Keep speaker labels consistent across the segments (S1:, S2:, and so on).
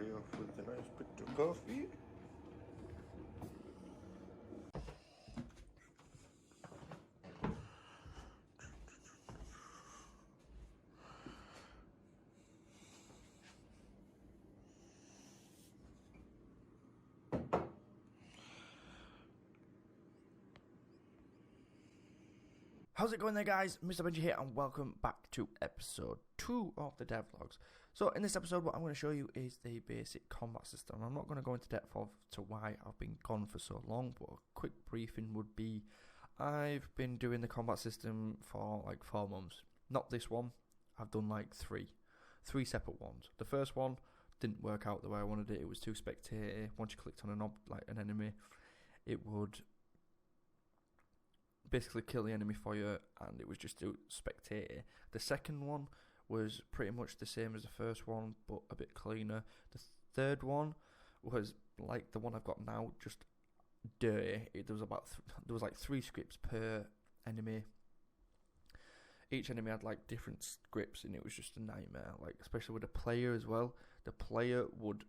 S1: day off with a nice bit of coffee.
S2: How's it going there, guys? Mr. Benji here, and welcome back to episode 2 of the Devlogs. So in this episode, what I'm going to show you is the basic combat system. I'm not going to go into depth to why I've been gone for so long, but a quick briefing would be, I've been doing the combat system for like 4 months. Not this one, I've done like three separate ones. The first one didn't work out the way I wanted it. It was too spectator. Once you clicked on an enemy, it would basically kill the enemy for you, and it was just too spectator. The second one was pretty much the same as the first one, but a bit cleaner. The third one was like the one I've got now, just dirty. There was like 3 scripts per enemy. Each enemy had like different scripts, and it was just a nightmare. Like, especially with the player as well. The player would,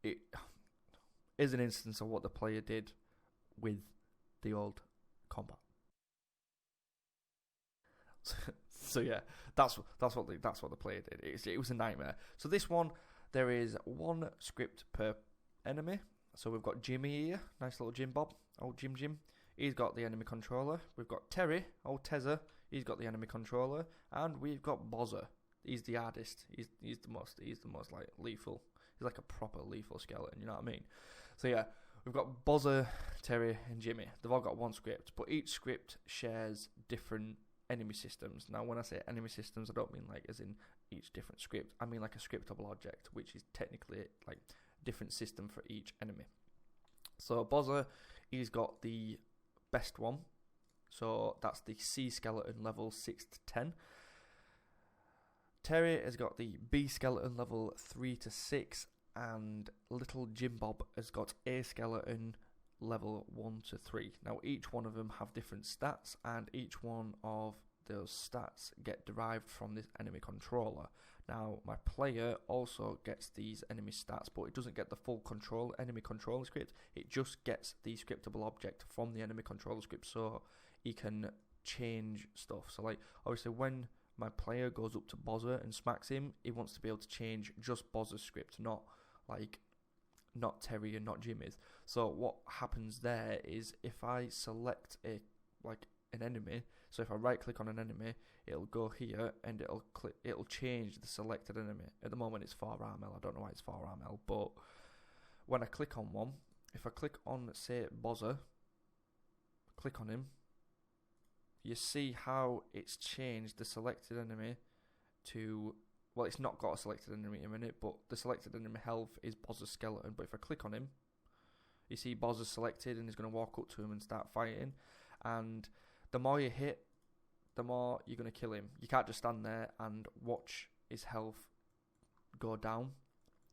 S2: it is an instance of what the player did with the old combat. So yeah, that's what the player did. It was a nightmare. So this one, there is 1 script per enemy. So we've got Jimmy here, nice little Jim Bob, old Jim. He's got the enemy controller. We've got Terry, old Tezza. He's got the enemy controller, and we've got Bozza. He's the hardest. He's the most like lethal. He's like a proper lethal skeleton. You know what I mean? So yeah, we've got Bozza, Terry, and Jimmy. They've all got 1 script, but each script shares different enemy systems. Now, when I say enemy systems, I don't mean like as in each different script. I mean like a scriptable object, which is technically like a different system for each enemy. So Bozza, he's got the best one. So that's the C skeleton level 6 to 10. Terry has got the B skeleton level 3 to 6, and little Jim Bob has got A skeleton level 1 to 3. Now, each one of them have different stats, and each one of those stats get derived from this enemy controller. Now, my player also gets these enemy stats, but it doesn't get the full enemy controller script. It just gets the scriptable object from the enemy controller script, so he can change stuff. So, like, obviously, when my player goes up to Bozza and smacks him, he wants to be able to change just Bozza's script, not Terry and not Jimmy's. So what happens there is, if I select an enemy, so if I right click on an enemy, it'll go here and it'll change the selected enemy. At the moment it's 4RML. I don't know why it's 4RML, but when I click on one, if I click on, say, Bozza, click on him, you see how it's changed the selected enemy to, well, it's not got a selected enemy in it, but the selected enemy health is Bozza's skeleton. But if I click on him, you see Bozza's selected, and he's going to walk up to him and start fighting. And the more you hit, the more you're going to kill him. You can't just stand there and watch his health go down,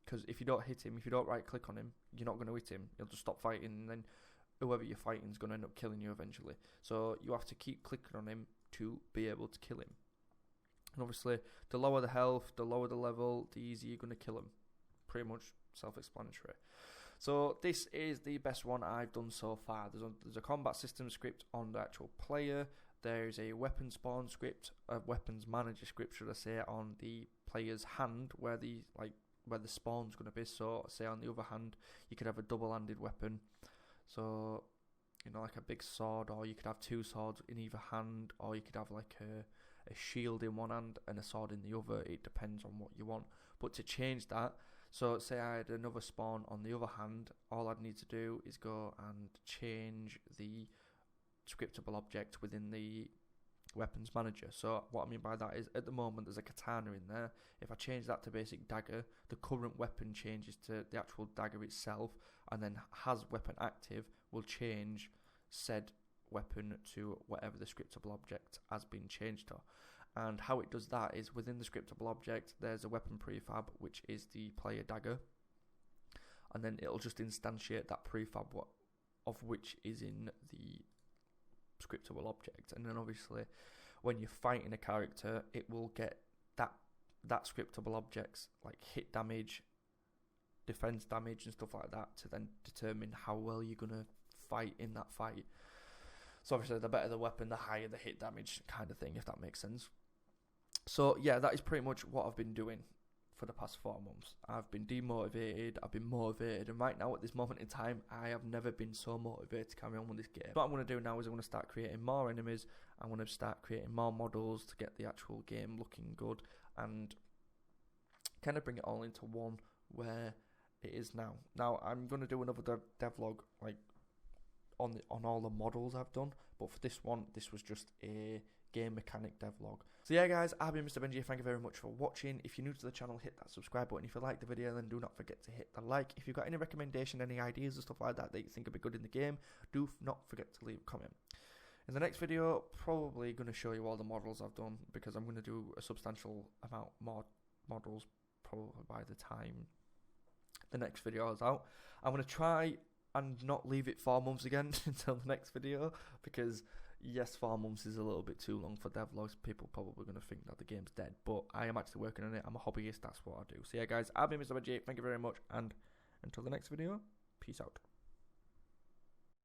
S2: because if you don't hit him, if you don't right click on him, you're not going to hit him. He'll just stop fighting, and then whoever you're fighting is going to end up killing you eventually. So you have to keep clicking on him to be able to kill him. And obviously, the lower the health, the lower the level, the easier you're going to kill him. Pretty much self-explanatory. So this is the best one I've done so far. There's a combat system script on the actual player. There's a weapon spawn script, a weapons manager script, should I say, on the player's hand, where the spawn's going to be. So, say on the other hand, you could have a double-handed weapon. So, you know, like a big sword, or you could have 2 swords in either hand, or you could have like a shield in one hand and a sword in the other. It depends on what you want. But to change that, so say I had another spawn on the other hand, all I'd need to do is go and change the scriptable object within the weapons manager. So what I mean by that is, at the moment there's a katana in there. If I change that to basic dagger, the current weapon changes to the actual dagger itself, and then has weapon active will change said weapon to whatever the scriptable object has been changed to. And how it does that is, within the scriptable object there's a weapon prefab, which is the player dagger, and then it'll just instantiate that prefab of which is in the scriptable object. And then obviously when you're fighting a character, it will get that scriptable object's like hit damage defense damage and stuff like that to then determine how well you're going to fight in that fight. So obviously the better the weapon, the higher the hit damage kind of thing, if that makes sense. So yeah, that is pretty much what I've been doing for the past 4 months. I've been demotivated, I've been motivated, and right now at this moment in time, I have never been so motivated to carry on with this game. What I'm going to do now is I'm going to start creating more enemies, I'm going to start creating more models to get the actual game looking good, and kind of bring it all into one where it is now. Now, I'm going to do another devlog, like, on all the models I've done, but for this one, this was just a game mechanic devlog. So yeah guys, I've been Mr. Benji, thank you very much for watching. If you're new to the channel, hit that subscribe button. If you like the video, then do not forget to hit the like. If you've got any recommendation, any ideas and stuff like that that you think would be good in the game, do not forget to leave a comment. In the next video, probably going to show you all the models I've done, because I'm going to do a substantial amount more models probably by the time the next video is out. I'm going to try and not leave it 4 months again until the next video, because yes, 4 months is a little bit too long for devlogs. People probably going to think that the game's dead, but I am actually working on it. I'm a hobbyist, that's what I do. So yeah guys, I've been Mr. Benji, thank you very much, and until the next video, peace out.